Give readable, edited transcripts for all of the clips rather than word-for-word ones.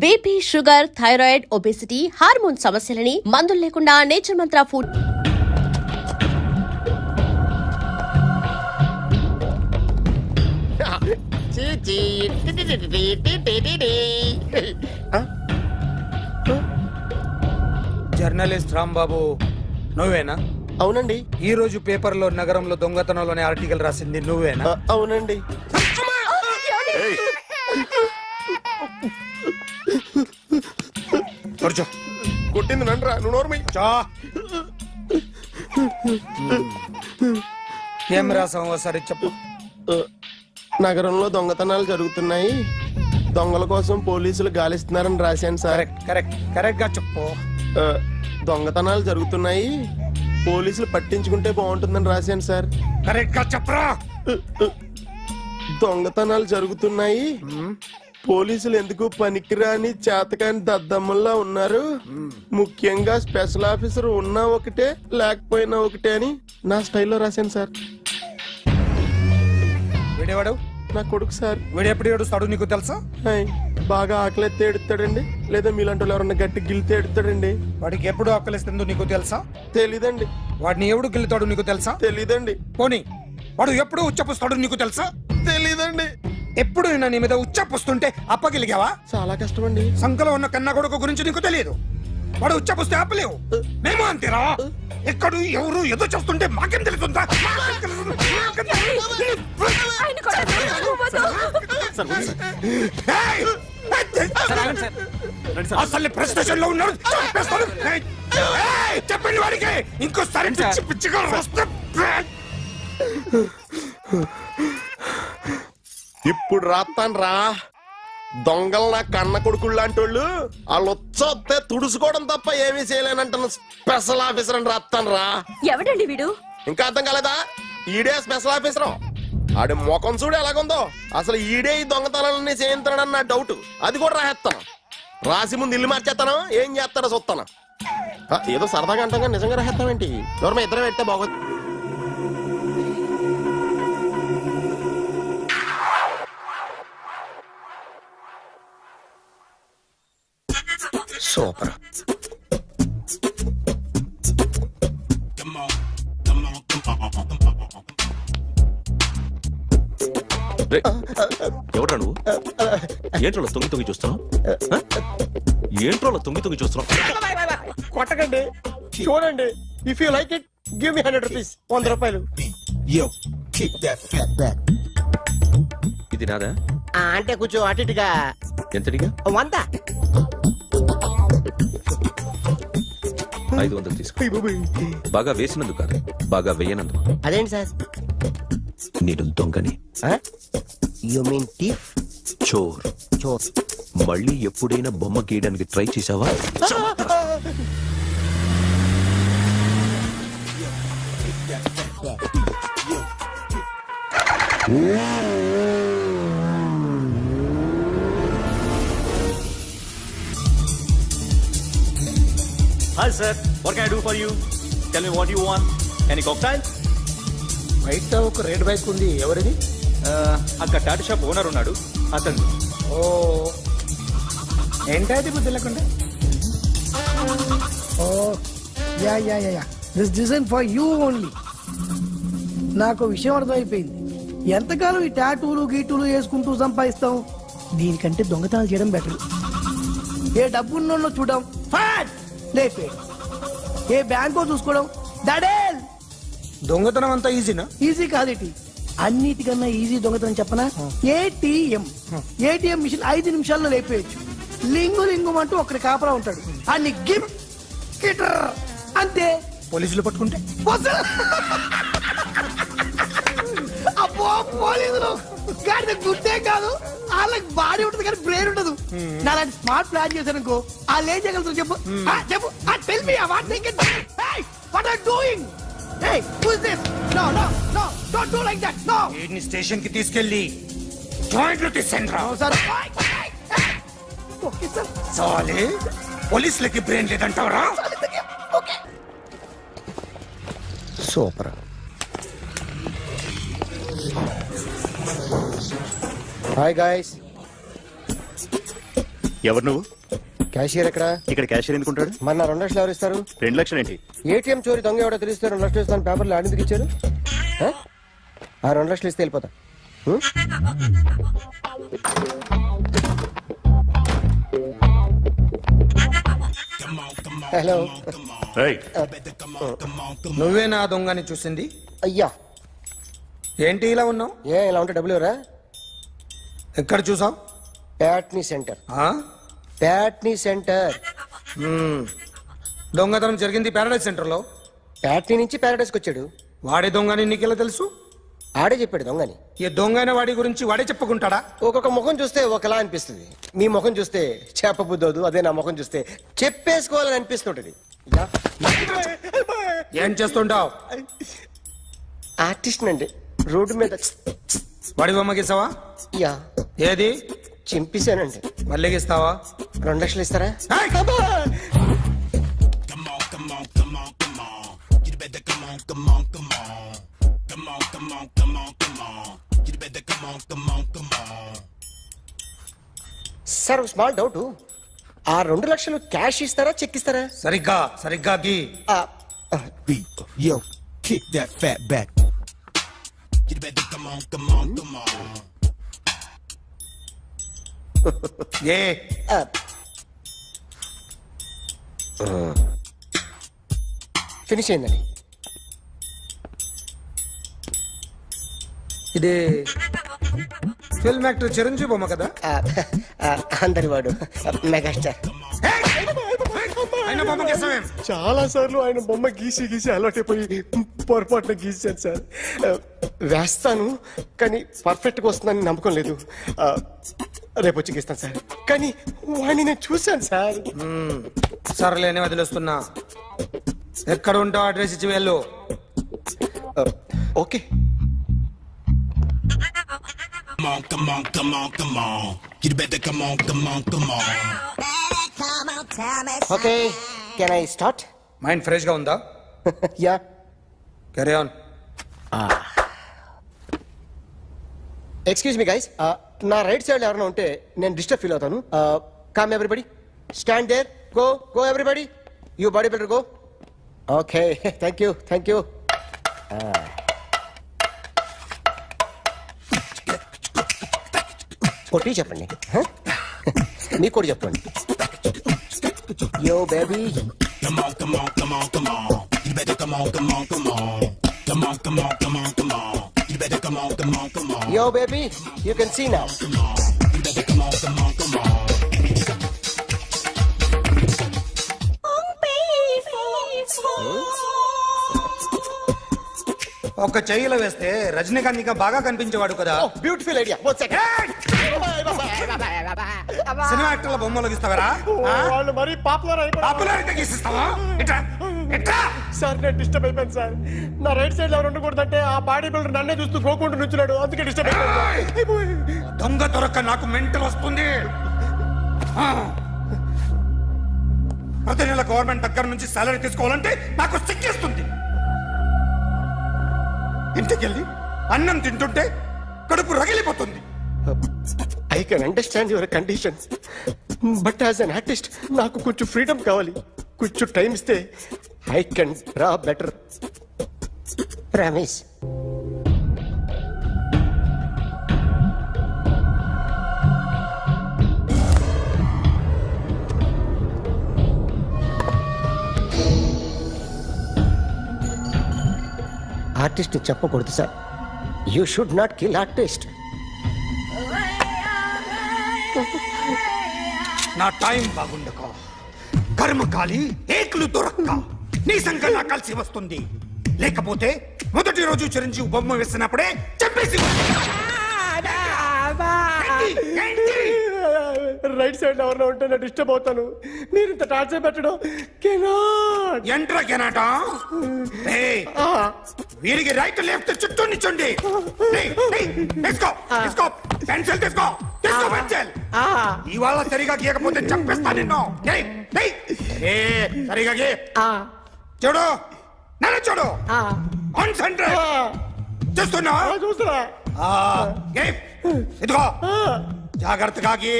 BP, sugar, thyroid, obesity, hormone సమస్యలని మందులు లేకుండా నేచర్ మంత్ర ఫుడ్. జర్నలిస్ట్ రాంబాబు నువ్వేనా? అవునండి. ఈ రోజు పేపర్లో నగరంలో దొంగతనంలోనే ఆర్టికల్ రాసింది నువ్వేనా? అవునండి. కూర్చో. కొట్టింది నండ్రా, నువ్వు నోర్మి. ఏం రాసావు ఒకసారి చెప్పు. నగరంలో దొంగతనాలు జరుగుతున్నాయి, దొంగల కోసం పోలీసులు గాలిస్తున్నారని రాశాను సార్. కరెక్ట్ గా చెప్పు. దొంగతనాలు జరుగుతున్నాయి, పోలీసులు పట్టించుకుంటే బాగుంటుందని రాశాను సార్. కరెక్ట్ గా చెప్పరా. దొంగతనాలు జరుగుతున్నాయి, పోలీసులు ఎందుకు పనికిరాని చేతకాని దద్దమ్మల్లా ఉన్నారు, ముఖ్యంగా స్పెషల్ ఆఫీసర్ ఉన్నా ఒకటే లేకపోయినా ఒకటే అని నా స్టైల్లో రాశాను సార్. వీడేవాడు? నా కొడుకు సార్. వీడు ఎప్పుడు ఏడుస్తాడు నీకు తెలుసా? హాయ్, బాగా ఆకలిస్తే ఏడుస్తాడండి, లేదా మీలాంటి వాళ్ళు ఎవరన్నా గట్టి గిల్లితే ఏడుస్తాడండి. వాడికి ఎప్పుడు ఆకలిస్తుందో నీకు తెలుసా? తెలీదండి. వాడిని ఎవడు గిల్లుతాడు నీకు తెలుసా? తెలీదండి. పోనీ వాడు ఎప్పుడు ఉచ్చపుస్తాడు నీకు తెలుసా? తెలీదండి. ఎప్పుడు నీ మీద ఉచ్చపుస్తుంటే అప్పగిలిగావా? చాలా కష్టం అండి. సంకలో ఉన్న కన్న కొడుకు గురించి నీకు తెలియదు. వాడు ఉచ్చపుస్తే ఆపలేవు. మేము అంతేరా. ఎక్కడు ఎవరు ఏదో చేస్తుంటే మాకేం తెలుస్తుందా? అసలు ప్రెస్ స్టేషన్ లో ఉన్నాడు. చెప్పండి వాడికి ఇంకోసారి పిచ్చి పిచ్చిగా వస్తే. ఇప్పుడు రాత్తాను రా. దొంగలు నా కన్న కొడుకుళ్ళు లాంటి వాళ్ళు వాళ్ళు వచ్చొస్తే తుడుచుకోవడం తప్ప ఏమీ చేయలేనంటున్న స్పెషల్ ఆఫీసర్ అని రాత్తాను రా. ఎవడండి వీడు? ఇంకా అర్థం కాలేదా? ఈడే స్పెషల్ ఆఫీసర్. ఆడి ముఖం చూడు ఎలాగుందో. అసలు ఈడే ఈ దొంగతనాలన్నీ చేయించాడని నా డౌట్. అది కూడా రాసేస్తాను. రాసి ముందు ఇల్లు మార్చేస్తాను, ఏం చేస్తాడో చూస్తాను. ఏదో సరదాగా అంటాం కానీ నిజంగా రాసేస్తామేంటి? ఎవరు మా ఇద్దరం పెడితే బాగోదు. సూపర్. ఎవడ్రా నువ్వు? ఏంట్రోలో తొంగి తొంగి చూస్తున్నావు? ఏంట్రోలో తొంగి తొంగి చూస్తున్నావు? కొట్టకండి, చూడండి. If you like it give me 100 rupees. 100 రూపాయలు. ఇది నాదా? అంటే కొంచెం అటు ఇటుగా. ఎంతడిగా? 100. 500 తీసుకో. బాగా వేసినందుకు కాదు, బాగా వేయనందుకు. అదేంటి సార్? నేను దొంగని. You mean thief? చోర్. చోర్. మళ్ళీ ఎప్పుడైనా బొమ్మ గీయడానికి ట్రై చేసావా? Hi sir, what can I do for you? Tell me what you want. Any cocktail? బయట ఒక రెడ్ బైక్ ఉంది, ఎవరిది? అక్కడ టాటా షాప్ ఓనర్ ఉన్నాడు, అతను. ఓ ఏంటది బుద్ధి లేకుండా? Oh yeah yeah yeah yeah this design for you only. నాకు విషయం అర్థమైపోయింది. ఎంతకాలం ఈ టాటూలు గీటూలు వేసుకుంటూ సంపాదిస్తాం? దీనికంటే దొంగతనాలు చేయడం బెటర్. ఏ డబ్బున్నోళ్ళు చూడడం ఫాట్ లేపే, ఏ బ్యాంకో చూసుకోవడం దడేల్. దొంగతనం అంతా ఈజీనా? ఈజీ కాదేటి, అన్నిటికన్నా ఈజీ దొంగతనం చెప్పనా? ఏటీఎం మిషన్ 5 నిమిషాల్లో లేపేయచ్చు. లింగు లింగం అంటూ ఒకటి కాపలా ఉంటాడు, అన్ని గిమ్ గిటర్ అంతే. పోలీసులు పట్టుకుంటే అబ్బో పోలీసులు గాడి గుర్తే కాదు, వాళ్ళకి బాడీ ఉంటుంది కానీ బ్రెయిన్ ఉండదు. నాలాంటి స్మార్ట్ ప్లాన్ చేశానుకో వాళ్ళు ఏం చేయగలుగుతారు చెప్పు? చెప్పు. Tell me what they can. Hey what are doing? Hey who is this? No no no don't do like that. No. వీడిని స్టేషన్ కి తీసుకెళ్ళి జాయింట్లు తీసేంద్రా. Sir okay sir. సాలే పోలీసులకి బ్రెయిన్ లేదంటావరా? ఓకే. సూపర్. Hi guys. ఎవరు నువ్వు? క్యాషియర్ ఎక్కడ? ఇక్కడ క్యాషియర్ ఎందుకుంటాడు? మన 2 లక్షలు ఎవరు ఇస్తారు? 2 లక్షలు ఏంటి? ఏటీఎం చోరీ దొంగ ఎవడో తెలిస్తే 2 లక్షలు ఇస్తాను పేపర్లు ఆడిందుకు ఇచ్చారు. ఆ 2 లక్షలు ఇస్తే వెళ్ళిపోతా. హలో ఏయ్, నువ్వే నా దొంగని చూసింది? అయ్యా, ఏంటి ఇలా ఉన్నావు? ఇలా ఉంటే డబ్బులు ఎవరా? ఎక్కడ చూసావు? ప్యాట్నీ సెంటర్. ప్యాట్నీ సెంటర్. దొంగతనం జరిగింది ప్యారడైజ్ సెంటర్ లో. ప్యాట్నీ నుంచి ప్యారడైస్కి వచ్చాడు. వాడే దొంగని నీకెలా తెలుసు? ఆడే చెప్పాడు దొంగని. ఈ దొంగైన వాడి గురించి వాడే చెప్పుకుంటాడా? ఒక్కొక్క ముఖం చూస్తే ఒకలా అనిపిస్తుంది. మీ ముఖం చూస్తే చెప్పబుద్దోదు, అదే నా ముఖం చూస్తే చెప్పేసుకోవాలని అనిపిస్తుంటది. యా. ఏం చేస్తుంటావు? ఆర్టిస్ట్ అండి, రోడ్డు మీద. వాడి బొమ్మ గీసావా? యా, ఏది? చింపేశానండి. మళ్ళీ గీస్తావా? 2 లక్షలు ఇస్తారా? ఏయ్! సార్, ఒక స్మాల్ డౌట్. ఆ 2 లక్షలు క్యాష్ ఇస్తారా, చెక్ ఇస్తారా? సరిగ్గా గీ. ఆ, Yo, kick that fat back. You better come on, come on, come on. ఏ ఆ. ఫినిష్ అయిందండి. ఇది ఫిల్మ్ యాక్టర్ చిరంజీవి బొమ్మ కదా? అందరి వాడు మెగాస్టార్. ఆయన బొమ్మ గీసావేం? చాలా సార్లు ఆయన బొమ్మ గీసి గీసి అలవాటైపోయి పొరపాటున గీసాను సార్. వేస్తాను కానీ పర్ఫెక్ట్ గా వస్తుందని నమ్మకం లేదు. రేపు వచ్చి గీస్తాను సార్. కానీ వాడిని నేను చూశాను సార్. సర్లేనే వదిలేస్తున్నా. ఎక్కడ ఉంటావు అడ్రస్ ఇచ్చి వెళ్ళు. Okay. Come on, come on, come on, come on. You better come on, come on, come on. Okay, can I start? Mind fresh గా ఉందా? Yeah. Carry on. Excuse me guys, నా right side ఎవరైనా ఉంటే నేను disturb feel అవుతాను. Come everybody, stand there, go go everybody, you body builder go. Okay, thank you thank you. కొట్టి చెప్పండి, నీకు కూడా చెప్పండి. Yo baby. Come on, come on, come on, come on. You better come on, come on, come on. Come on, come on, come on, come on. You better come on, come on, come on. Yo, baby, you can see now. You better come on, come on, come on. ఒక చెయ్యిలో వేస్తే రజనీకాంత్ ఇంకా బాగా కనిపించేవాడు కదా. Oh, beautiful idea. One second. Cinema యాక్టర్ల బొమ్మలు గీస్తావరా? వాళ్ళు మరీ పాపులర్ అయిపోయారు. పాపులారిటీ గీసిస్తావా? ఇట్రా ఇట్రా. సార్, నేను డిస్టర్బ్ అయిపోయాను సార్. నా రైట్ సైడ్ ఎవరు ఉండకూడదంటే ఆ బాడీ బిల్డర్ నన్నే చూస్తూ గోకుంటూ నుంచున్నాడు, అందుకే డిస్టర్బ్ అయిపోయాను. దొంగ దొరక్క నాకు మెంటల్ వస్తుంది. ప్రతి నెల గవర్నమెంట్ దగ్గర నుంచి సాలరీ తీసుకోవాలంటే నాకు సిగ్గేస్తుంది. ఇంటికెళ్ళి అన్నం తింటుంటే కడుపు రగిలిపోతుంది. I can understand your conditions, but as an artist నాకు కొంచెం ఫ్రీడమ్ కావాలి. కొంచెం టైం ఇస్తే I can draw better. Promise. Artist చెప్పకూడదు sir. You should not kill artist. నా టైం బాగుండక కర్మకాలి ఏకులు దొరక్క నీ సంకల్లా కలిసి వస్తుంది. లేకపోతే మొదటి రోజు చిరంజీవి బొమ్మ వేసినప్పుడే చెప్పేసి రైట్ సైడ్ ఎవరిలో ఉంటే నేను డిస్టర్బ్ అవుతాను. మీరు ఇంత టార్చర్ పెట్టడం కెనాట్. ఎంట్రా కెనాట. వీరికి రైట్ లెఫ్ట్ చుట్టూ నిచ్చండి. తీసుకో తీసుకో పెన్సిల్ తీసుకో తీసుకో పెన్సిల్. ఇవాళ సరిగా గీయకపోతే చంపేస్తా నిన్ను. సరిగా గీ. చూడు నన్ను చూడు. కాన్సంట్రేట్ చూస్తున్నా చూస్తున్నా. ఇదిగో జాగ్రత్తగా గీ.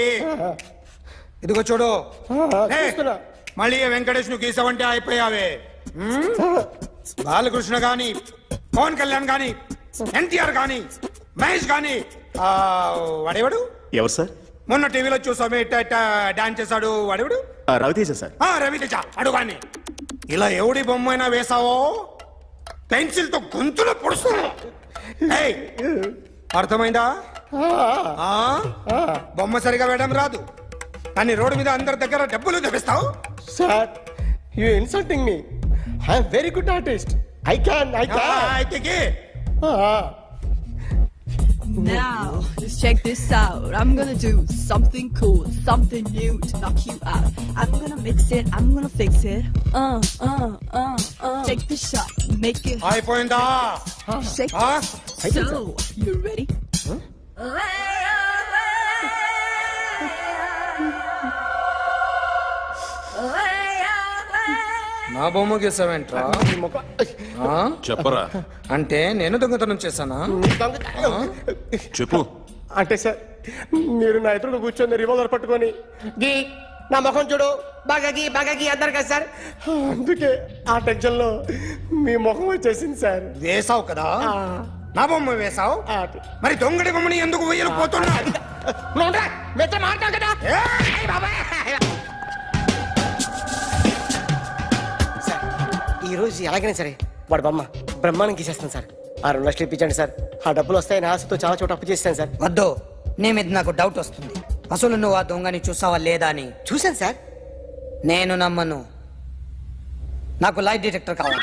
ఇదిగో చూడు లే. చూస్తున్నా. మళ్ళీ ఏ వెంకటేష్ ను గీసావంటే అయిపోయావే. బాలకృష్ణ గాని, పవన్ కళ్యాణ్ గాని, ఎన్టీఆర్ గాని, మహేష్ గాని, వాడేవాడు ఎవరు సార్? మొన్న టీవీలో చూసామే డాన్స్ చేశాడు వాడేవాడు. రవితేజ సార్. రవితేజ అడుగాని. ఇలా ఎవడి బొమ్మైనా వేసావో పెన్సిల్ తో గొంతులో పొడుస్తున్నా. ఏయ్, అర్థమైందా? ఆ? బొమ్మ సరిగా వేయడం రాదు కానీ రోడ్డు మీద అందరి దగ్గర డబ్బులు తెప్పిస్తావు. Sir you insulting me. I'm very good artist. I can. అయితే గీ. Now, just check this out. I'm gonna do something cool, something new to knock you out. I'm gonna mix it, I'm gonna fix it. Take the shot, make it అయిపోయిందా? shake. ఆ? So, you ready? నా బొమ్మ గీసావేంట్రా? ఆ? చెప్పరా అంటే నేను దొంగతనం చేశానా? చెప్పు. అంటే సార్ మీరు నా ఎదురు కూర్చొని రివాల్వర్ పట్టుకొని గీ నా ముఖం చూడు బాగా గీ అన్నారు కదా సార్. అందుకే ఆ టెన్షన్ లో మీ ముఖం వచ్చేసింది సార్. వేసావు కదా, నా బొమ్మ వేసావు. మరి దొంగడి బొమ్మని ఎందుకు వేయలేకపోతున్నా? సార్ ఈ రోజు ఎలాగైనా సరే వాడు బొమ్మ బ్రహ్మాండం గీసేస్తాను సార్. 6 లక్షలు ఇప్పించండి సార్. ఆ డబ్బులు వస్తాయని ఆశతో చాలా చోట అప్పు చేస్తాను సార్. వద్దు, నీ మీద నాకు డౌట్ వస్తుంది. అసలు నువ్వు ఆ దొంగని చూసావా లేదా అని. చూశాను సార్. నేను నమ్మను. నాకు లైట్ డిటెక్టర్ కావాలి.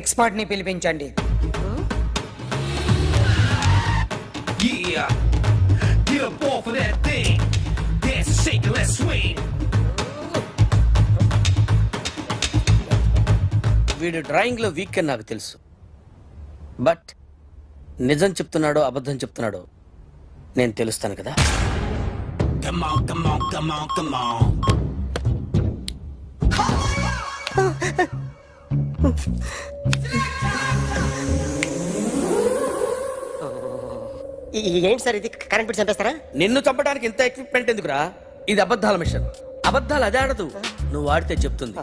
ఎక్స్పర్ట్ ని పిలిపించండి. Yeah, get up off of that thing. Dance and shake and let's swing. వీడు డ్రాయింగ్ లో వీక్ అని నాకు తెలుసు. బట్ నిజం చెప్తున్నాడో అబద్ధం చెప్తున్నాడో నేను తెలుస్తాను కదా. Come on, come on, come on, come on. ఏంటి సార్ ఇది? కరెంట్ బిల్ చంపేస్తారా? నిన్ను చంపడానికి ఇంత ఎక్విప్మెంట్ ఎందుకురా? ఇది అబద్ధాల మిషన్. అబద్ధాలు అదే ఆడదు, నువ్వు ఆడితే చెప్తుంది.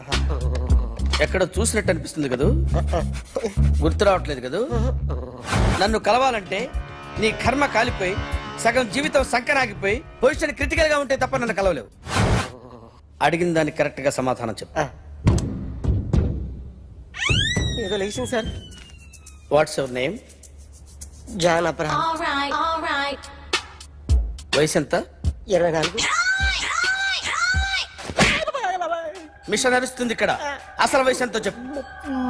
ఎక్కడ చూసినట్టు అనిపిస్తుంది కదూ, గుర్తు రావట్లేదు కదూ. నన్ను కలవాలంటే నీ కర్మ కాలిపోయి సగం జీవితం సంకనాగిపోయి పొజిషన్ క్రిటికల్ గా ఉంటే తప్ప నన్ను కలవలేవు. అడిగిన దానికి కరెక్ట్ గా సమాధానం చెప్పు. ఏదో లేచింది sir. What's your name? John Abraham. వయసు ఎంత? 24. మిషన్ నడుస్తుంది ఇక్కడ. అసలు వయసు ఎంతో చెప్పు.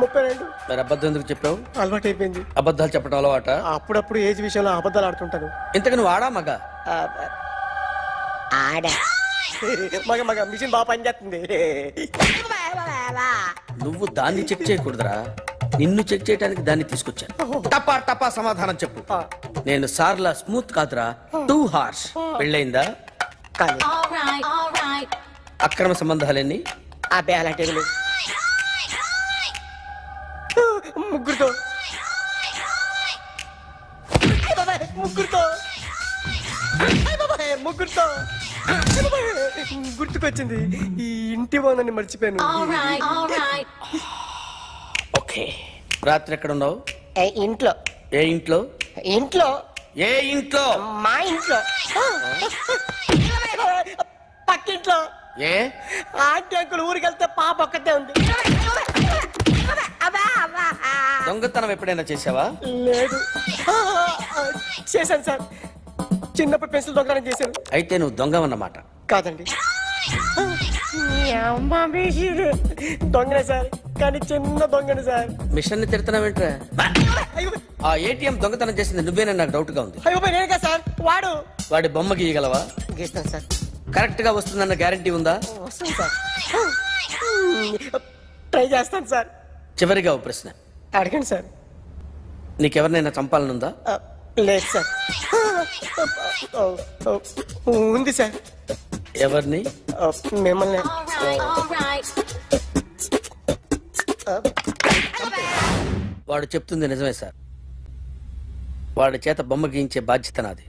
32. మరి అబద్ధం ఎందుకు చెప్పావు? అలవాటు అయిపోయింది. అబద్ధాలు చెప్పడం అలవాట? అప్పుడప్పుడు ఏజ్ విషయంలో అబద్ధాలు ఆడుతుంటాను. ఇంతకు నువ్వు ఆడా మగా? ఆడా. మగ మిషన్ బాగా పనిచేస్తుంది. నువ్వు దాన్ని చెక్ చేయకూడదురా, నిన్ను చెక్ చేయడానికి దాన్ని తీసుకొచ్చాను. టపా టపా సమాధానం చెప్పు. నేను సార్లా స్మూత్ కాదురా, టూ హార్ష్. పెళ్ళైందా? కానీ అక్రమ సంబంధాలన్నీ? అబ్బే అలాంటి ముగ్గురుతో ముగ్గురుతో గుర్తుకొచ్చింది. ఈ ఇంటి బాగుందని మర్చిపోయాను. ఓకే. రాత్రి ఎక్కడ ఉన్నావు? ఇంట్లో. ఏ ఇంట్లో? ఇంట్లో. ఏ ఇంట్లో? మా ఇంట్లో. పక్కింట్లో. ఏ ఆంటీ అంకుల్ ఊరికి వెళ్తే పాప ఒక్కతే ఉంది. దొంగతనం ఎప్పుడైనా చేసావా? లేదు. చేశాను సార్. చిన్నప్పుడు పెన్సిల్ దొంగతనం చేశాను. అయితే నువ్వు దొంగవన్నమాట. కాదండి, దొంగనే సార్, కానీ చిన్న దొంగని సార్. మిషన్ ని తిడుతున్నావేంట్రా? ఆ ఏటీఎం దొంగతనం చేసింది నువ్వేనని నాకు డౌట్ గా ఉంది. అయ్యో నేనే సార్. వాడి బొమ్మ గీయగలవా? గీస్తాను సార్. కరెక్ట్ గా వస్తుందన్న గ్యారంటీ ఉందా? వస్తాను సార్. ట్రై చేస్తాను సార్. చివరిగా ఓ ప్రశ్న అడగండి సార్. నీకెవరినైనా చంపాలనుందా? లేదు సార్. ఉంది సార్. ఎవరిని? మిమ్మల్ని. వాడు చెప్తుంది నిజమే సార్. వాడి చేత బొమ్మ గీయించే బాధ్యత నాది.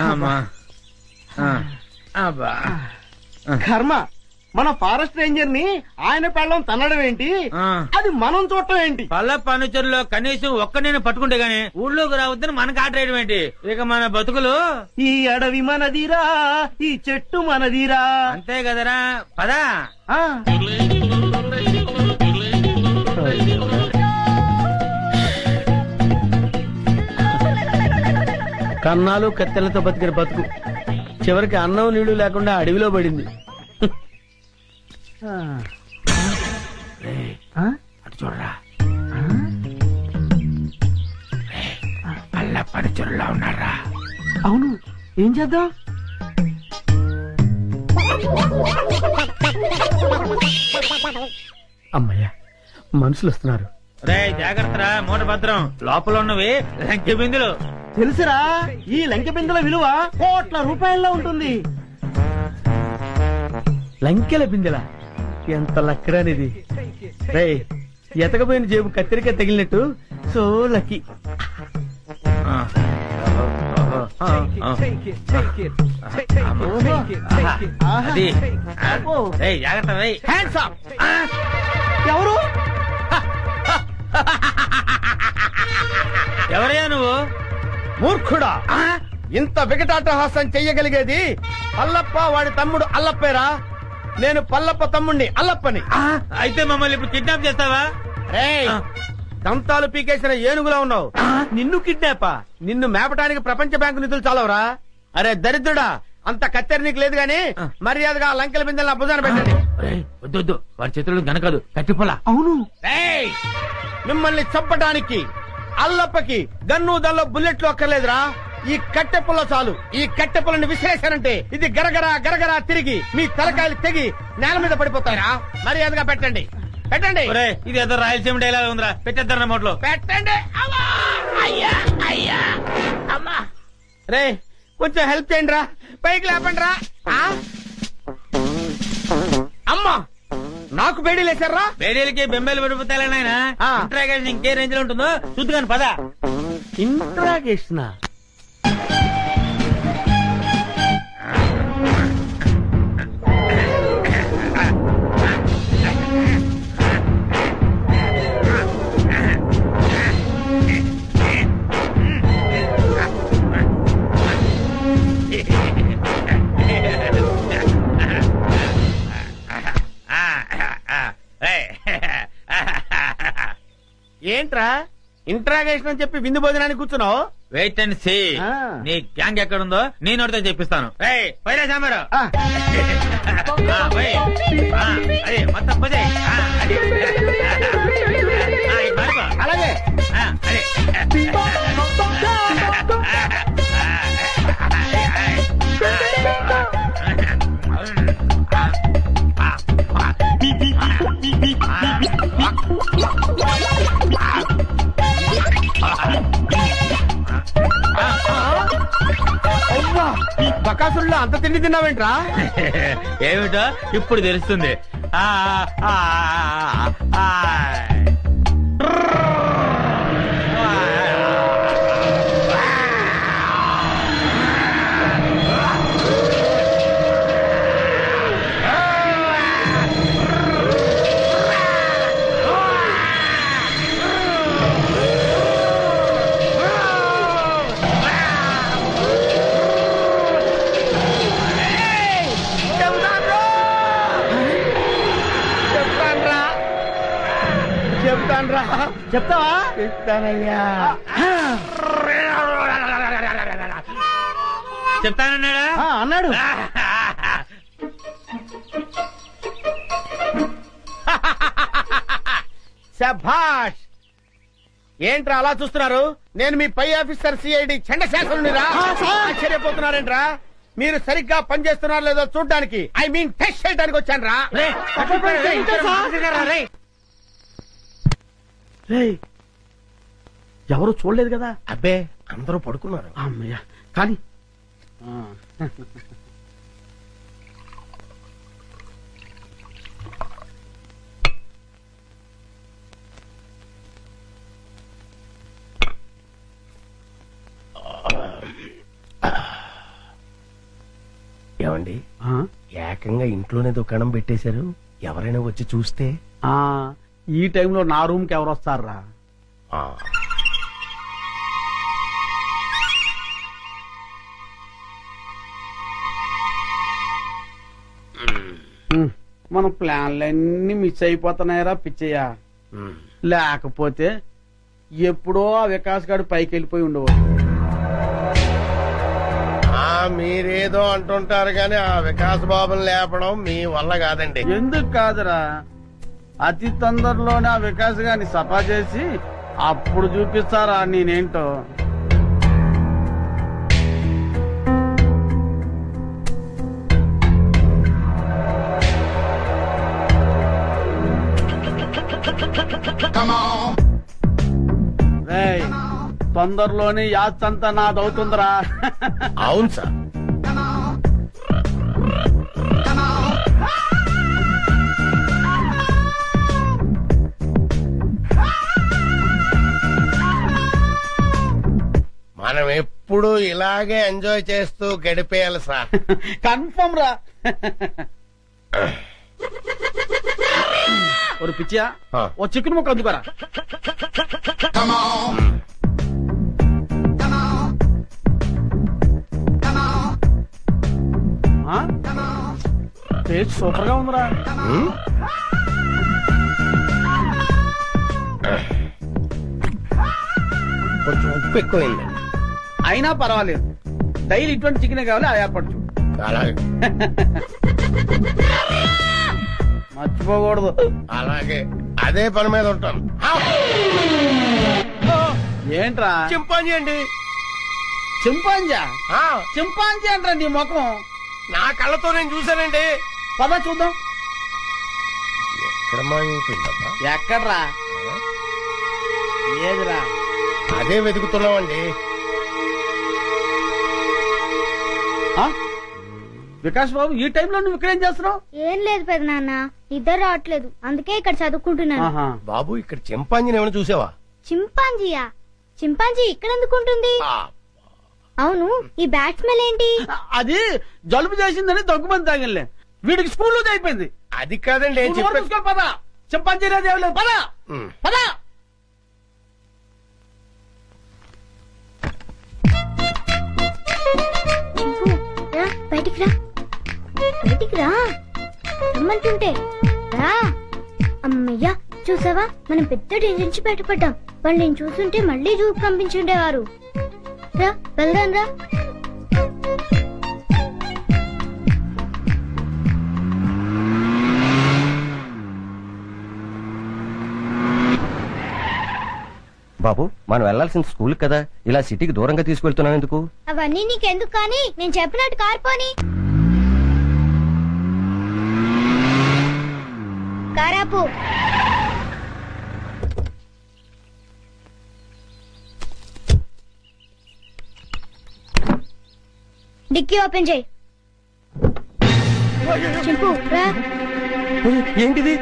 అమ్మా కర్మ మన ఫారెస్ట్ రేంజర్ ని ఆయన పెళ్ళం తన్నడం ఏంటి, అది మనం చూడటం ఏంటి? పల్ల పనుచరులో కనీసం ఒక్క నేను పట్టుకుంటే గానీ ఊళ్ళోకి రావద్దని మనకు ఆట వేయడం ఏంటి? ఇక మన బతుకులు ఈ అడవి మనదిరా, ఈ చెట్టు మనదిరా. అంతే కదరా, పదా. కన్నాలు కత్తెలతో బతికిన బతుకు చివరికి అన్నం నీళ్లు లేకుండా అడవిలో పడింది. అటు చూడరా, పల్ల పనుచరులా ఉన్నారా? అవును, ఏం చేద్దాం? అమ్మయ్యా, మనుషులు వస్తున్నారు. రే జాగ్రత్తరా, మూట భద్రం. లోపల ఉన్నవి లంకె బిందులు. తెలుసురా, ఈ లంకె బిందెల విలువ కోట్ల రూపాయల్లో ఉంటుంది. లంకెల బిందెల ఎంత లక్కరానిది. రే, ఎతకపోయిన జేబు కత్తిరిక తగిలినట్టు సో లక్కీ. జాగ్రత్త. ఎవరు? ఎవరయ్యా నువ్వు? మూర్ఖుడా, ఇంత వికటాటహాసం చెయ్యగలిగేది పల్లప్ప వాడి తమ్ముడు అల్లప్పేరా. నేను పల్లప్ప తమ్ముణ్ణి అల్లప్పని. అయితే మమ్మల్ని ఇప్పుడు కిడ్నాప్ చేస్తావా? రేయ్, దంతాలు పీకేసిన ఏనుగులా ఉన్నావు. నిన్ను కిడ్నాపా? నిన్ను మేపటానికి ప్రపంచ బ్యాంకు నిధులు చాలవరా? అరే దరిద్రుడా, అంత కత్తెర నీకు లేదు గాని మర్యాదగా ఆ లంకెల బిందెల భుజాన పెట్టండి. వద్దు, వాడి చేతులు గనకదు, కట్టిపోలా. అవును, మిమ్మల్ని చంపడానికి అల్లప్పకి గన్ను దల్లో బుల్లెట్లు అక్కర్లేదురా. ఈ కట్టెపుల్ల చాలు. ఈ కట్టెపుల్లని విసిరేశారంటే ఇది గరగరా గరగరా తిరిగి మీ తలకాయలు తెగి నేల మీద పడిపోతారా. మర్యాదగా పెట్టండి, పెట్టండి. ఇది ఏదో రాయలసీమ డైలాగ్ ఉందిరా, పెట్టేద్దాం నోట్లో. పెట్టండి. అయ్యా అయ్యా అమ్మా. రే, కొంచెం హెల్ప్ చేయండి రా, పైకి లేపండి రా. అమ్మా, నాకు బేడీలు వేశారా? బేడీలకి బెంబేలు పడిపోతాయి నాయన. ఇంట్రాగేషన్ ఇంకే రేంజ్ లో ఉంటుందో చూద్దుగాని పద. ఇంట్రాగేషన్ ఏంట్రా? ఇంట్రాగేషన్ అని చెప్పి విందు భోజనానికి కూర్చున్నావు. Wait and see. నీ గ్యాంగ్ ఎక్కడుందో నేను ఒకటితో చెప్పిస్తాను. పైరా సాంబారు. అదే మొత్తం పోతే అలాగే. బకాసుల్లో అంత తిండి తిన్నావేంట్రా? ఏమిటో ఇప్పుడు తెలుస్తుంది. చెప్తావా? చెప్తానయ్యా. చెప్తానన్నాడా? అన్నాడు. శభాష్. ఏంట్రా అలా చూస్తున్నారు? నేను మీ పై ఆఫీసర్ సిఐడి చండశాసనుడిరా. ఆశ్చర్యపోతున్నారేంట్రా? మీరు సరిగ్గా పనిచేస్తున్నారు లేదో చూడ్డానికి, ఐ మీన్ టెస్ట్ చేయడానికి వచ్చాను రా. ఎవరు చూడలేదు కదా? అబ్బే, అందరూ పడుకున్నారు. అమ్మయ్యా, కానీ ఏమండి ఏకంగా ఇంట్లోనే దుకాణం పెట్టేశారు, ఎవరైనా వచ్చి చూస్తే? ఈ టైంలో నా రూమ్ కి ఎవరు వస్తారా? ఆ, మన ప్లాన్లన్నీ మిస్ అయిపోతున్నాయరా పిచ్చయ్య. లేకపోతే ఎప్పుడో ఆ వికాస్ గారు పైకి వెళ్ళిపోయి ఉండవచ్చు. మీరేదో అంటుంటారు కానీ ఆ వికాస్ బాబుని లేపడం మీ వల్ల కాదండి. ఎందుకు కాదురా, అతి తొందరలోనే ఆ వికాస్ గారిని సఫా చేసి అప్పుడు చూపిస్తారా నేనేంటో. రేయ్, తొందరలోనే యాత్రంతా నాదవుతుందిరా. అవును సార్. మనం ఎప్పుడు ఇలాగే ఎంజాయ్ చేస్తూ గడిపేయాలి సార్. కన్ఫర్మ్ రా. ఒక పిచ్చియా, ఓ చికెన్ ముక్క అందుకోరా. టేస్ట్ సూపర్ గా ఉందిరా. కొంచెం ఉప్పు ఎక్కువైంది. అయినా పర్వాలేదు, డైలీ ఇటువంటి చికెన్ కావాలి, ఆ ఏర్పాటు చూడు. అలాగే మర్చిపోకూడదు. అలాగే అదే పని మీద ఉంటాను. ఏంట్రా? చింపాంజీ అండి. చింపాంజా? చింపాంజీ అంటారా నీ ముఖం? నా కళ్ళతో నేను చూశానండి. పద చూద్దాం. ఎక్కడ మాయమైపోయిందబ్బా? ఎక్కడ్రా? ఏదిరా? అదే వెతుకుతున్నామండి. వికాస్ బాబు, ఈ టైంలో నువ్వు ఇక్కడేం చేస్తున్నావు? ఏం లేదు పెద్ద నాన్న, ఇద్దరు రావట్లేదు, అందుకే ఇక్కడ చదువుకుంటున్నాను. బాబు, ఇక్కడ చింపాంజీని ఏమైనా చూసావా? చింపాంజీయా? చింపాంజీ ఇక్కడ ఎందుకుంటుంది? అవును, ఈ బ్యాట్ స్మెల్ ఏంటి? అది జలుబు చేసిందని దగ్గుమంది తాగిలే, వీడికి స్కూల్లో అయిపోయింది. అది కాదండి. పద, చింపాంజీ లేదు. పద పద. బయటికి రా, బయటికి రా రమ్మంటుంటే రా. అమ్మయ్యా, చూసావా, మనం పెద్ద డేంజర్ నుంచి బయటపడ్డాం. వాళ్ళు నేను చూస్తుంటే మళ్ళీ జూకు పంపించుండేవారు. రా, వెళ్దాం రా. బాబు, మనం వెళ్లాల్సిన స్కూల్ కదా, ఇలా సిటీకి దూరంగా తీసుకెళ్తున్నాం ఎందుకు? అవన్నీ నీకెందుకు కానీ, నేను చెప్పినట్టు కార్పోని. కారాపు. డిక్కీ ఓపెన్ చేయి. చింపు రా. ఏంటిది?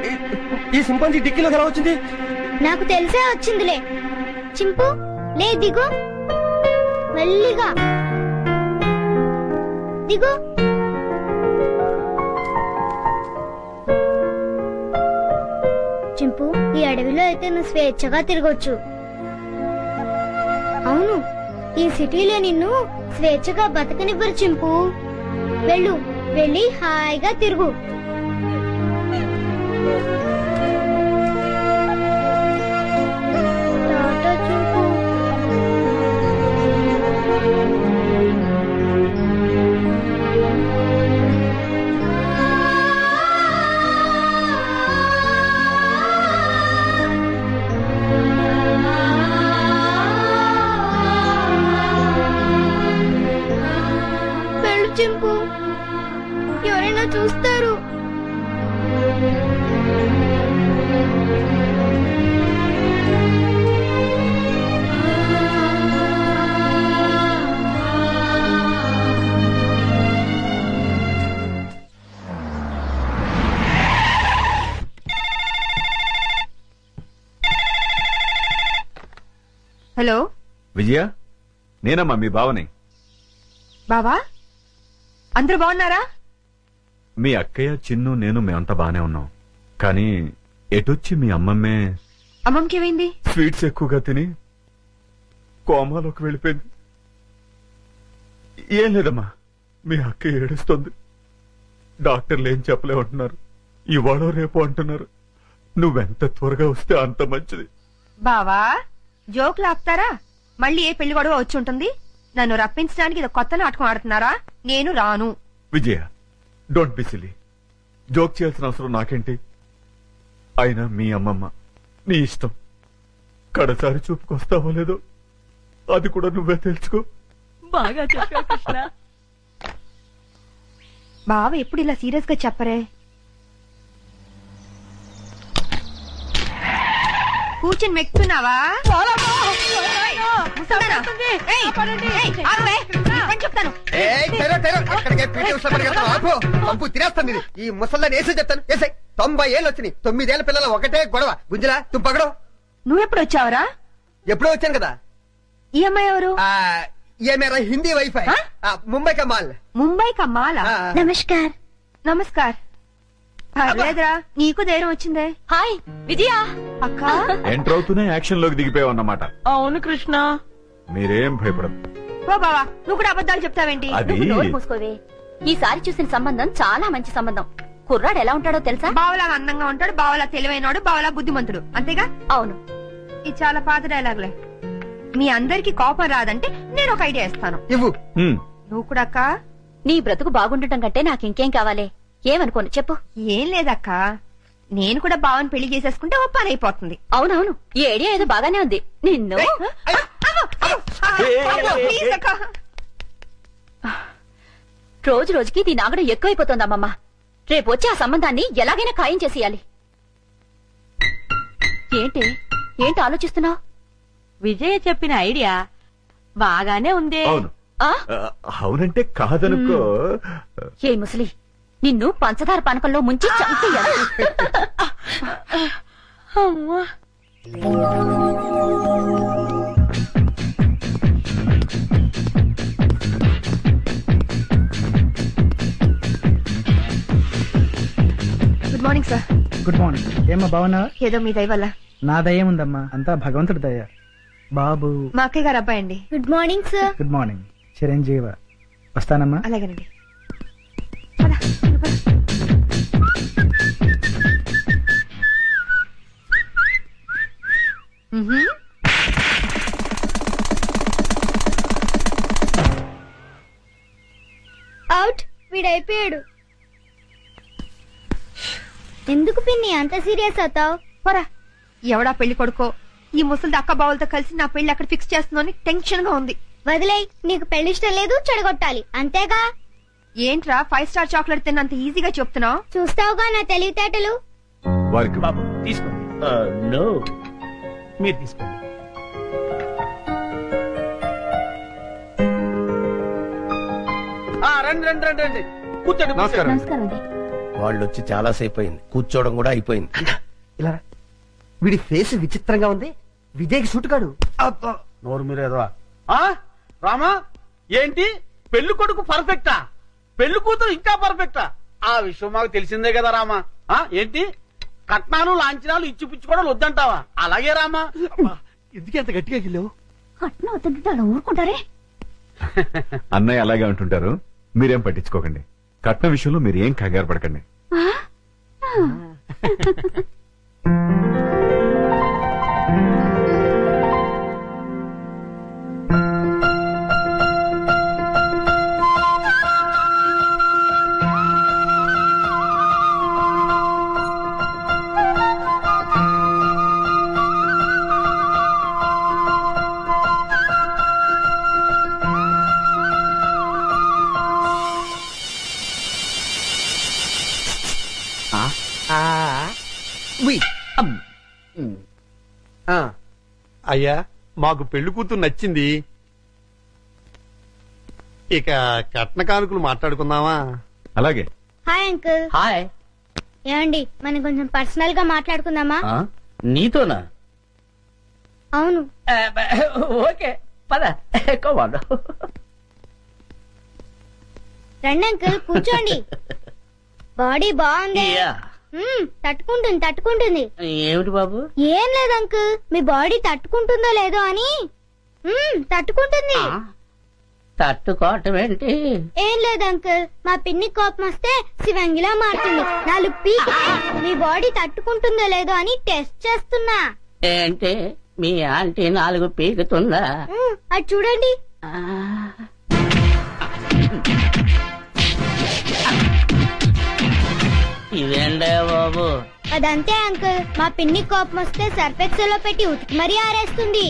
ఈ సింపాంజీ డిక్కీలో ఎలా వచ్చింది? నాకు తెలిసే వచ్చిందిలే. చింపు లే, దిగు, మెల్లిగా దిగు. చింపు, ఈ అడవిలో అయితే నువ్వు స్వేచ్ఛగా తిరగొచ్చు. అవును, ఈ సిటీలో నిన్ను స్వేచ్ఛగా బతకనివ్వరు చింపు. వెళ్ళు, వెళ్ళి హాయిగా తిరుగు. టాటా చింపు. వెళ్ళు చింపు, ఎవరైనా చూస్తారు. హలో విజయ, నేనమ్మా మీ బావని. బావా, అందరూ బాగున్నారా? మీ అక్కయ్య చిన్ను నేను మేమంతా బానే ఉన్నాం. కానీ ఎటొచ్చి మీ అమ్మమ్మే అమ్మమ్మకి ఏమైంది? స్వీట్స్ ఎక్కువగా తిని కోమాలోకి వెళ్ళిపోయింది. ఏం లేదమ్మా, మీ అక్క ఏడుస్తుంది. డాక్టర్లు ఏం చెప్పలే ఉంటున్నారు. ఇవాళ రేపు అంటున్నారు. నువ్వెంత త్వరగా వస్తే అంత మంచిది. బావా జోకులు ఆపుతారా? మళ్ళీ ఏ పెళ్లి గొడవ వచ్చి ఉంటుంది. నన్ను రప్పించడానికి ఇది కొత్త నాటకం ఆడుతున్నారా? నేను రాను. విజయ, డోంట్ బి సిలీ. జోక్ చేయాల్సిన అవసరం నాకేంటి? అయినా మీ అమ్మమ్మ నీ ఇష్టం. కడసారి చూపుకొస్తావో లేదో అది కూడా నువ్వే తెలుసుకో. బాగా చెప్పావు కృష్ణ. బావ ఎప్పుడు ఇలా సీరియస్ గా చెప్పరే. కూర్చొని మెక్కుతున్నావా? చెప్తాను. పంపు తినేస్తాను. ఈ ముసల్దాన్ని వేసి చెప్తాను. వేసాయి 90 ఏళ్ళు వచ్చినాయి. 9 ఏళ్ల పిల్లల ఒకటే గొడవ. గుంజలా తుంపగడం. నువ్వెప్పుడు వచ్చావరా? ఎప్పుడో వచ్చాను కదా. ఈ అమ్మాయి ఎవరు? ये मेरा हिंदी वाईफाई मुंबई का माल. ముంబై కా మాలా? నమస్కార్. నమస్కార్. పర్లేదురా, నీకు ధైర్యం వచ్చిందే. హాయ్ విజయ అక్క. ఎంటర్ అవుతూనే యాక్షన్ లోకి దిగిపోయావన్నమాట. అవును కృష్ణ. మీరేం భయపడదు. ఓ బావా, నువ్వు కూడా అబద్ధాలు చెప్తావేంటి? అది మూసుకోవే. ఈసారి చూసిన సంబంధం చాలా మంచి సంబంధం. కుర్రాడు ఎలా ఉంటాడో తెలుసా? బావలా అందంగా ఉంటాడు, బావలా తెలివైనడు, బావలా బుద్ధిమంతుడు. అంతేగా? అవును. ఇది చాలా పాత డైలాగులే. మీ అందరికి కోపం రాదంటే నేను ఒక ఐడియా ఇస్తాను. ఇవ్వు. నువ్వు కూడా అక్క. నీ బ్రతుకు బాగుండటం కంటే నాకు ఇంకేం కావాలి? ఏమనుకోను చెప్పు. ఏం లేదక్క, నేను కూడా బావని పెళ్లి చేసేసుకుంటే ఓ పని అయిపోతుంది. అవునవును, ఈ ఐడియా ఏదో బాగానే ఉంది. నిన్ను ప్లీజ్ అక్క. రోజు రోజుకి దీని ఆగడం ఎక్కువైపోతుంది అమ్మమ్మ. రేపు వచ్చి ఆ సంబంధాన్ని ఎలాగైనా ఖాయం చేసేయాలి. ఏంటి ఆలోచిస్తున్నావు? విజయ చెప్పిన ఐడియా బాగానే ఉంది. అవును. అవునంటే కాదనుకో. ఏ ముసలి, నిన్ను పంచదార పానకంలో ముంచి చంపేయాలి. Good morning sir. Good morning. ఏమ్మా బాగున్నా? ఏదో మీ దయ వల్ల. నా దయ ఉందమ్మా, అంతా భగవంతుడి దయ. బాబు మా అక్కయ్య గారు అబ్బాయి అండి. Good morning sir. Good morning. చిరంజీవ. వస్తానమ్మా. అలాగేనండి. అవుట్. వీడైపోయాడు. ఎందుకు పిన్ని అంత సీరియస్ అవుతావు? పోరా. ఎవడా పెళ్లి కొడుకో ఈ ముసలి అక్క బావులతో కలిసి నా పెళ్లి అక్కడ ఫిక్స్ చేస్తుందని టెన్షన్ గా ఉంది. వదిలేయ్, నీకు పెళ్లి ఇష్టం లేదు, చెడగొట్టాలి అంతేగా. ఏంట్రా 5 స్టార్ చాక్లెట్ తిన్నంత ఈజీగా చెప్తున్నావు? చూస్తావుగా నా తెలివితేటలు. వారికి బాబు తీసుకోండి. నో, మీరు తీసుకోండి. రండి రండి రండి రండి, కూర్చోండి. నమస్కారం. వాళ్ళు వచ్చి చాలా సేపు అయింది. కూర్చోవడం కూడా అయిపోయింది. ఇలా రా. వీడి ఫేస్ విచిత్రంగా ఉంది. విజయ్కి సూట్ కాడు. నోరు మీరేదవా? రామా, ఏంటి పెళ్లి కొడుకు పర్ఫెక్టా? పెళ్లి కూతురు ఇంకా పర్ఫెక్టా? ఆ విషయం మాకు తెలిసిందే కదా రామా. ఏంటి కట్నాలు లాంఛనాలు ఇచ్చి పుచ్చుకోవడం వద్దంటావా? అలాగే రామా. ఎందుకు ఎంత గట్టిగా గిల్లావు? కట్నం వద్దంటే అలా ఊరుకుంటారే. అన్నయ్య అలాగే అంటుంటారు, మీరేం పట్టించుకోకండి. కట్న విషయంలో మీరు ఏం కంగారు పడకండి. అయ్యా, మాకు పెళ్లి కూతురు నచ్చింది. ఇక కట్న కానుకలు మాట్లాడుకుందామా? అలాగే. Hi uncle. హాయ్. ఏమండి, మనం కొంచెం పర్సనల్ గా మాట్లాడుకుందామా? నీతోనా? అవును. ఓకే పద. రండి అంకుల్, కూర్చోండి. బాడీ బాగుంది యా. తట్టుకుంటుంది తట్టుకుంటుంది. ఏమిటి బాబు? ఏం లేదు అంకుల్, మీ బాడీ తట్టుకుంటుందో లేదో అని. తట్టుకుంటుంది. తట్టుకోవటం ఏంటి? ఏం లేదు అంకుల్, మా పిన్ని కోపం వస్తే శివంగిలా మారుతుంది. 4 పీక్ మీ బాడీ తట్టుకుంటుందో లేదో అని టెస్ట్ చేస్తున్నా. ఏంటి మీ ఆంటీ 4 పీకుతుందా? అది చూడండి. ఇదేంటే బాబు? అదంతే అంకుల్, మా పిన్ని కోపం వస్తే సర్ఫెక్సల్ లో పెట్టి ఉతికి మరీ ఆరేస్తుంది.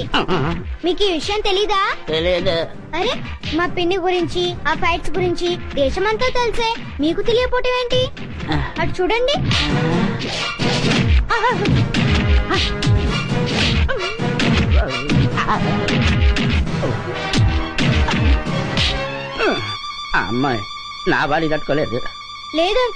మీకు ఈ విషయం తెలీదా? తెలియదు. అరే, మా పిన్ని గురించి ఆ ఫైట్స్ గురించి దేశమంతా తెలిసే మీకు తెలియపోవటం ఏంటి? అటు చూడండి. అమ్మాయి నా బాడీ తట్టుకోలేదు. లేదు అంకుల్,